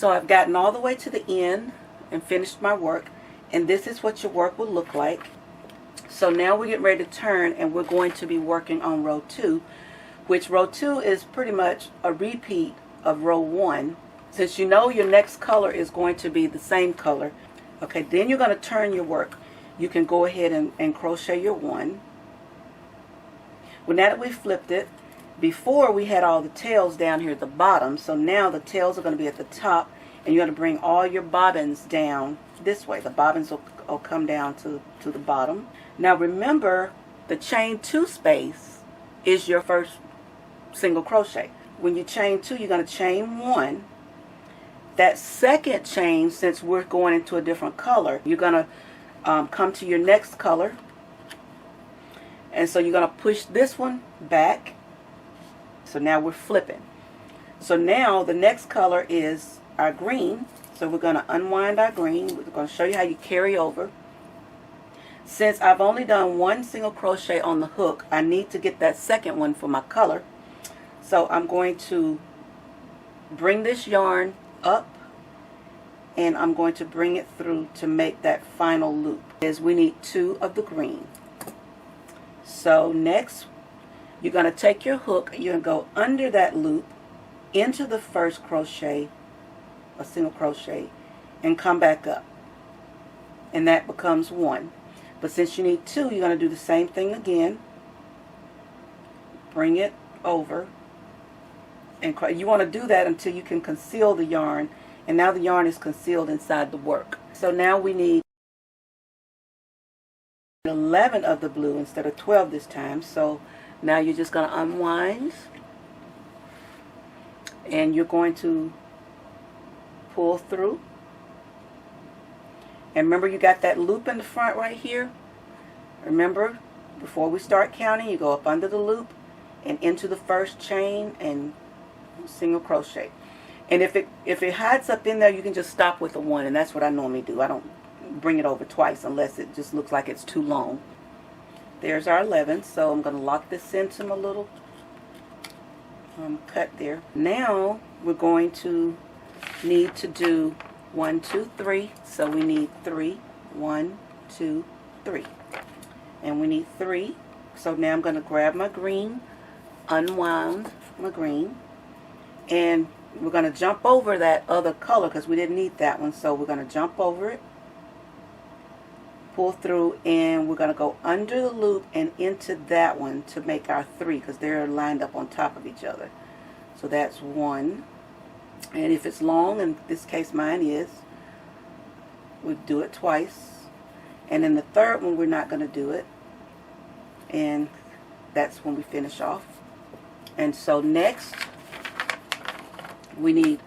So I've gotten all the way to the end and finished my work, and this is what your work will look like. So now we're getting ready to turn, and we're going to be working on row 2, which row 2 is pretty much a repeat of row 1. Since you know your next color is going to be the same color, okay, then you're going to turn your work. You can go ahead and crochet your 1. Well, now that we flipped it, before we had all the tails down here at the bottom, so now the tails are going to be at the top, and you're going to bring all your bobbins down this way. The bobbins will come down to the bottom. Now remember, the chain 2 space is your first single crochet. When you chain 2, you're going to chain 1. That second chain, since we're going into a different color, you're going to come to your next color, and so you're going to push this one back. So now we're flipping. So now the next color is our green. So we're going to unwind our green. We're going to show you how you carry over. Since I've only done 1 single crochet on the hook, I need to get that second one for my color. So I'm going to bring this yarn up, and I'm going to bring it through to make that final loop. We need 2 of the green. So next, you're going to take your hook, you're going to go under that loop into the first crochet, a single crochet, and come back up, and that becomes 1. But since you need 2, you're going to do the same thing again. Bring it over, and you want to do that until you can conceal the yarn, and now the yarn is concealed inside the work. So now we need 11 of the blue instead of 12 this time. So now you're just going to unwind, and you're going to pull through. And remember, you got that loop in the front right here. Remember, before we start counting, you go up under the loop and into the first chain and single crochet. And if it hides up in there, you can just stop with a 1, and that's what I normally do. I don't bring it over twice unless it just looks like it's too long. There's our 11. So I'm going to lock this into my little cut there. Now we're going to need to do 1, 2, 3. So we need 3, 1, 2, 3, and we need 3. So now I'm going to grab my green, unwound my green, and we're going to jump over that other color because we didn't need that one. So we're going to jump over it, pull through, and we're going to go under the loop and into that one to make our 3 because they're lined up on top of each other. So that's 1. And if it's long, in this case mine is, we do it twice. And then the third one we're not going to do it, and that's when we finish off. And so next we need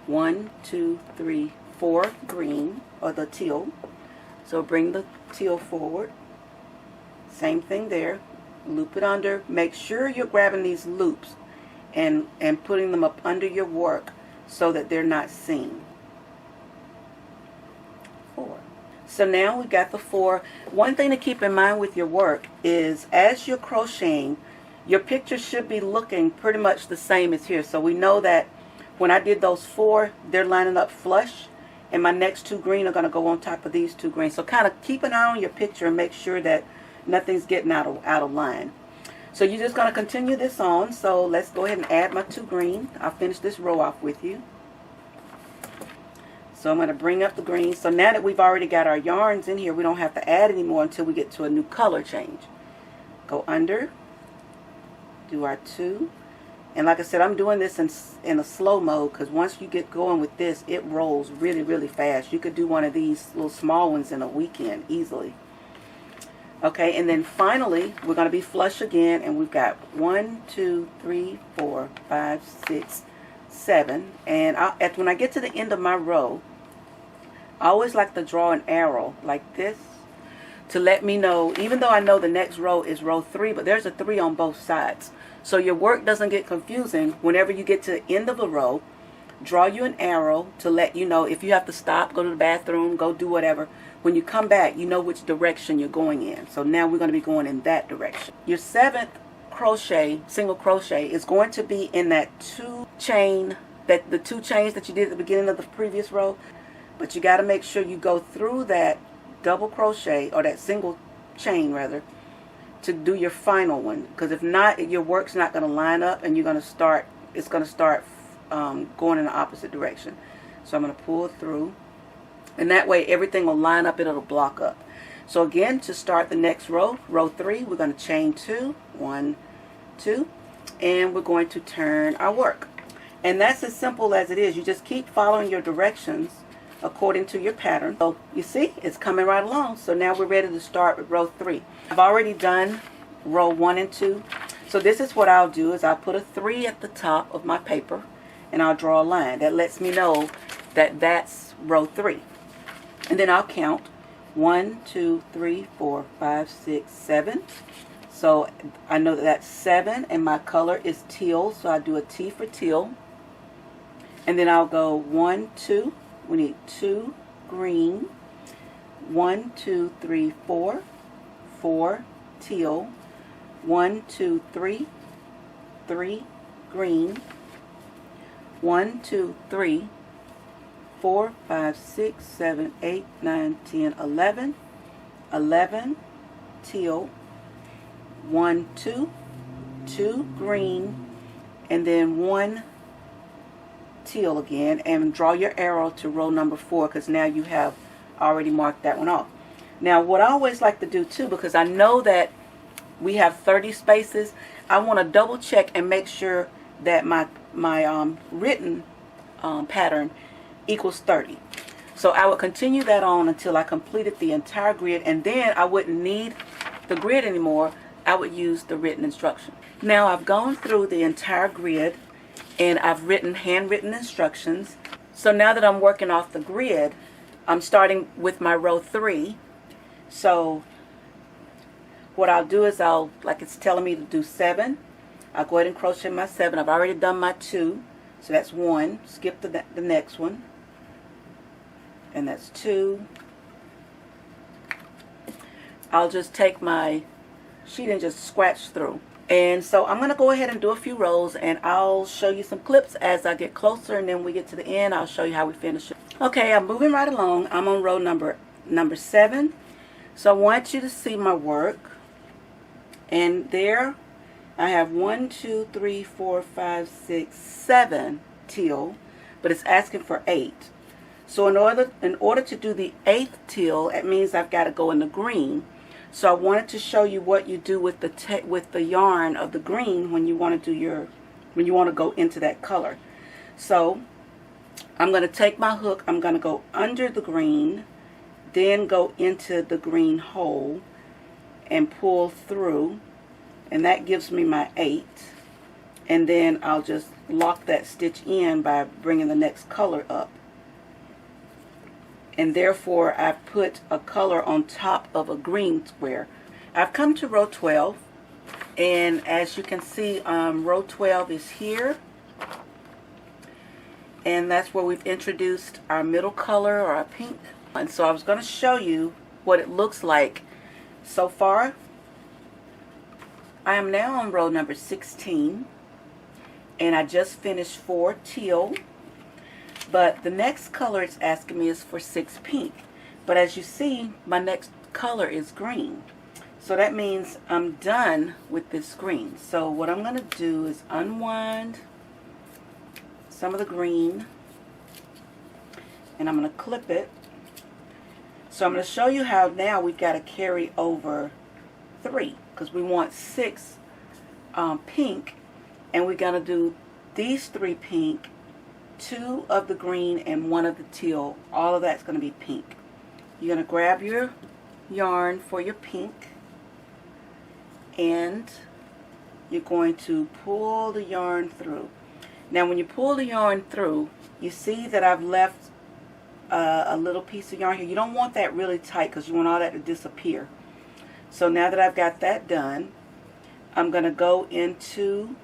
1, 2, 3, 4 green, or the teal. So bring the teal forward, same thing there, loop it under. Make sure you're grabbing these loops and putting them up under your work so that they're not seen. 4. So now we've got the 4. One thing to keep in mind with your work is as you're crocheting, your picture should be looking pretty much the same as here. So we know that when I did those 4, they're lining up flush, and my next 2 green are going to go on top of these 2 green. So kind of keep an eye on your picture and make sure that nothing's getting out of line. So you're just going to continue this on. So let's go ahead and add my 2 green. I'll finish this row off with you. So I'm going to bring up the green. So now that we've already got our yarns in here, we don't have to add anymore until we get to a new color change. Go under, do our 2. And like I said, I'm doing this in a slow mode because once you get going with this, it rolls really, really fast. You could do one of these little small ones in a weekend easily. Okay, and then finally, we're going to be flush again, and we've got 1, 2, 3, 4, 5, 6, 7. And when I get to the end of my row, I always like to draw an arrow like this to let me know, even though I know the next row is row 3, but there's a 3 on both sides. So your work doesn't get confusing. Whenever you get to the end of a row, draw you an arrow to let you know if you have to stop, go to the bathroom, go do whatever. When you come back, you know which direction you're going in. So now we're going to be going in that direction. Your 7th crochet, single crochet, is going to be in that 2 chain that the 2 chains that you did at the beginning of the previous row, but you got to make sure you go through that double crochet, or that single chain rather, to do your final one, because if not, your work's not going to line up, and it's going to start going in the opposite direction. So I'm going to pull through, and that way everything will line up and it'll block up. So again, to start the next row, row 3, we're going to chain 2, 1, 2, and we're going to turn our work. And that's as simple as it is. You just keep following your directions according to your pattern. So you see, it's coming right along. So now we're ready to start with row 3. I've already done row 1 and 2. So this is what I'll do, is I'll put a 3 at the top of my paper, and I'll draw a line. That lets me know that that's row 3. And then I'll count 1, 2, 3, 4, 5, 6, 7. So I know that that's 7, and my color is teal, so I do a T for teal. And then I'll go 1, 2. We need 2 green, 1, 2, 3, 4, 4 teal, 1, 2, 3, 3 green, 1, 2, 3, 4, 5, 6, 7, 8, 9, 10, 11, 11 teal, 1, 2, 2 green, and then 1 teal again, and draw your arrow to row number 4, because now you have already marked that one off. Now what I always like to do too, because I know that we have 30 spaces, I want to double check and make sure that my written pattern equals 30. So I would continue that on until I completed the entire grid, and then I wouldn't need the grid anymore. I would use the written instruction. Now I've gone through the entire grid, and I've written handwritten instructions. So now that I'm working off the grid, I'm starting with my row 3. So what I'll do is like it's telling me to do 7, I'll go ahead and crochet my 7. I've already done my 2, so that's 1. Skip the next one, and that's 2. I'll just take my sheet and just scratch through. And so I'm going to go ahead and do a few rows, and I'll show you some clips as I get closer, and then we get to the end, I'll show you how we finish it. Okay, I'm moving right along. I'm on row number 7. So I want you to see my work. And there I have 1, 2, 3, 4, 5, 6, 7 teal, but it's asking for 8. So in order to do the 8th teal, it means I've got to go in the green. So I wanted to show you what you do with the yarn of the green when you want to go into that color. So I'm going to take my hook, I'm going to go under the green, then go into the green hole and pull through, and that gives me my 8. And then I'll just lock that stitch in by bringing the next color up. And therefore I put a color on top of a green square. I've come to row 12, and as you can see, row 12 is here, and that's where we've introduced our middle color, or our pink. And so I was going to show you what it looks like so far. I am now on row number 16, and I just finished 4 teal. But the next color it's asking me is for 6 pink. But as you see, my next color is green. So that means I'm done with this green. So what I'm going to do is unwind some of the green, and I'm going to clip it. So I'm going to show you how now we've got to carry over 3, because we want 6 pink, and we're going to do these 3 pink, 2 of the green, and 1 of the teal. All of that's going to be pink. You're going to grab your yarn for your pink, and you're going to pull the yarn through. Now when you pull the yarn through, you see that I've left a little piece of yarn here. You don't want that really tight because you want all that to disappear. So now that I've got that done, I'm going to go into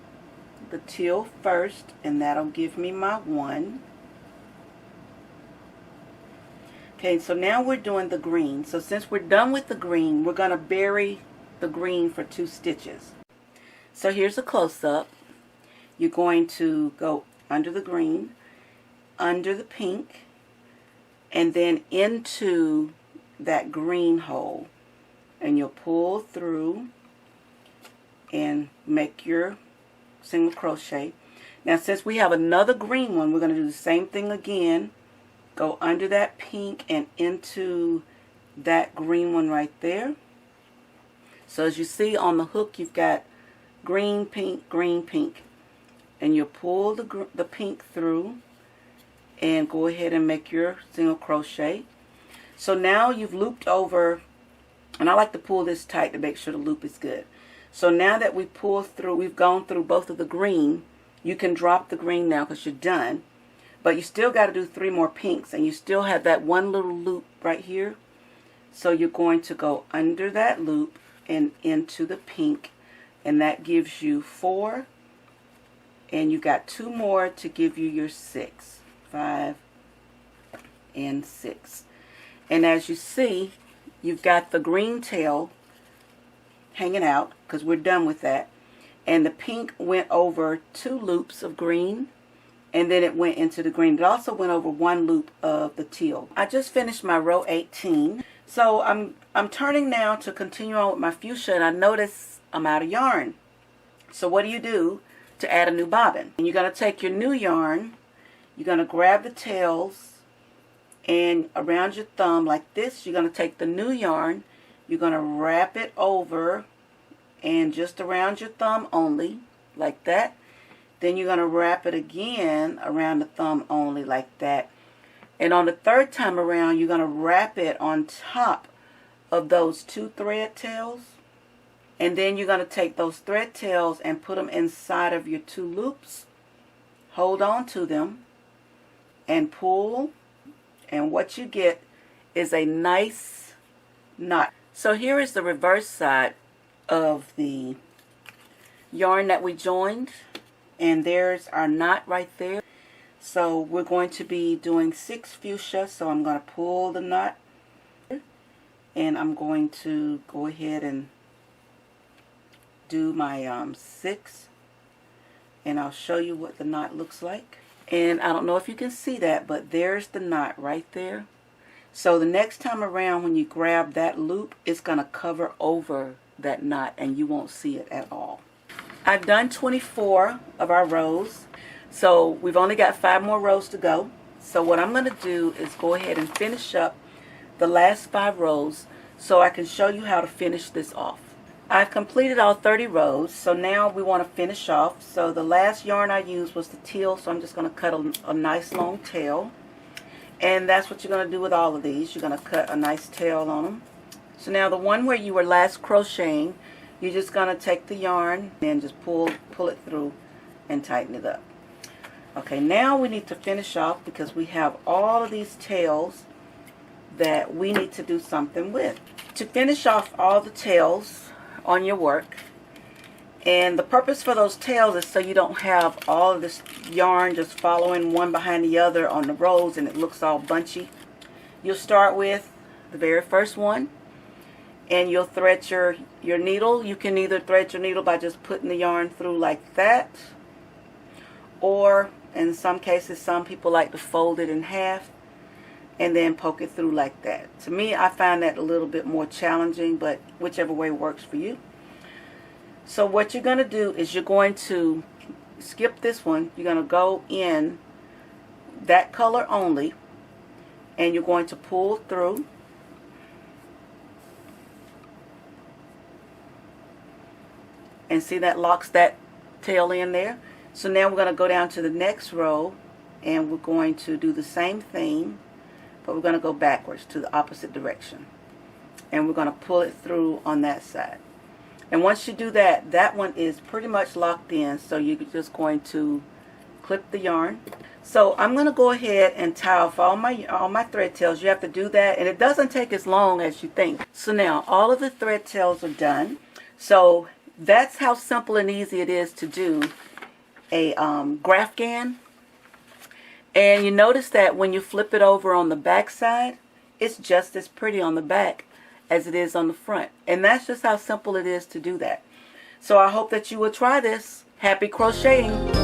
the teal first, and that'll give me my 1. Okay, so now we're doing the green. So since we're done with the green, we're going to bury the green for 2 stitches. So here's a close-up. You're going to go under the green, under the pink, and then into that green hole. And you'll pull through and make your single crochet. Now since we have another green one, we're going to do the same thing again. Go under that pink and into that green one right there. So as you see on the hook, you've got green, pink, and you pull the pink through and go ahead and make your single crochet. So now you've looped over, and I like to pull this tight to make sure the loop is good. So now that we pull through, we've gone through both of the green, you can drop the green now because you're done. But you still got to do 3 more pinks, and you still have that one little loop right here. So you're going to go under that loop and into the pink, and that gives you 4, and you got 2 more to give you your 6, 5 and 6. And as you see, you've got the green tail hanging out because we're done with that, and the pink went over 2 loops of green, and then it went into the green. It also went over 1 loop of the teal. I just finished my row 18. So I'm turning now to continue on with my fuchsia, and I notice I'm out of yarn. So what do you do to add a new bobbin? And you're going to take your new yarn, you're going to grab the tails, and around your thumb like this, you're going to take the new yarn, you're going to wrap it over and just around your thumb only, like that. Then you're going to wrap it again around the thumb only, like that. And on the 3rd time around, you're going to wrap it on top of those 2 thread tails. And then you're going to take those thread tails and put them inside of your 2 loops. Hold on to them and pull. And what you get is a nice knot. So here is the reverse side of the yarn that we joined. And there's our knot right there. So we're going to be doing 6 fuchsia, so I'm going to pull the knot, and I'm going to go ahead and do my 6, and I'll show you what the knot looks like. And I don't know if you can see that, but there's the knot right there. So the next time around when you grab that loop, it's going to cover over that knot and you won't see it at all. I've done 24 of our rows. So we've only got 5 more rows to go. So what I'm going to do is go ahead and finish up the last 5 rows so I can show you how to finish this off. I've completed all 30 rows, so now we want to finish off. So the last yarn I used was the teal, so I'm just going to cut a nice long tail. And that's what you're going to do with all of these. You're going to cut a nice tail on them. So now the one where you were last crocheting, you're just going to take the yarn and just pull it through and tighten it up. Okay, now we need to finish off because we have all of these tails that we need to do something with. To finish off all the tails on your work, and the purpose for those tails is so you don't have all of this yarn just following one behind the other on the rows and it looks all bunchy. You'll start with the very first one, and you'll thread your needle. You can either thread your needle by just putting the yarn through like that, or in some cases, some people like to fold it in half and then poke it through like that. To me, I find that a little bit more challenging, but whichever way works for you. So what you're going to do is you're going to skip this one. You're going to go in that color only, and you're going to pull through. And see that locks that tail in there? So now we're going to go down to the next row, and we're going to do the same thing, but we're going to go backwards to the opposite direction. And we're going to pull it through on that side. And once you do that, that one is pretty much locked in, so you're just going to clip the yarn. So I'm going to go ahead and tie off all my thread tails. You have to do that, and it doesn't take as long as you think. So now all of the thread tails are done. So that's how simple and easy it is to do a Graphghan. And you notice that when you flip it over on the back side, it's just as pretty on the back as it is on the front. And that's just how simple it is to do that. So I hope that you will try this. Happy crocheting!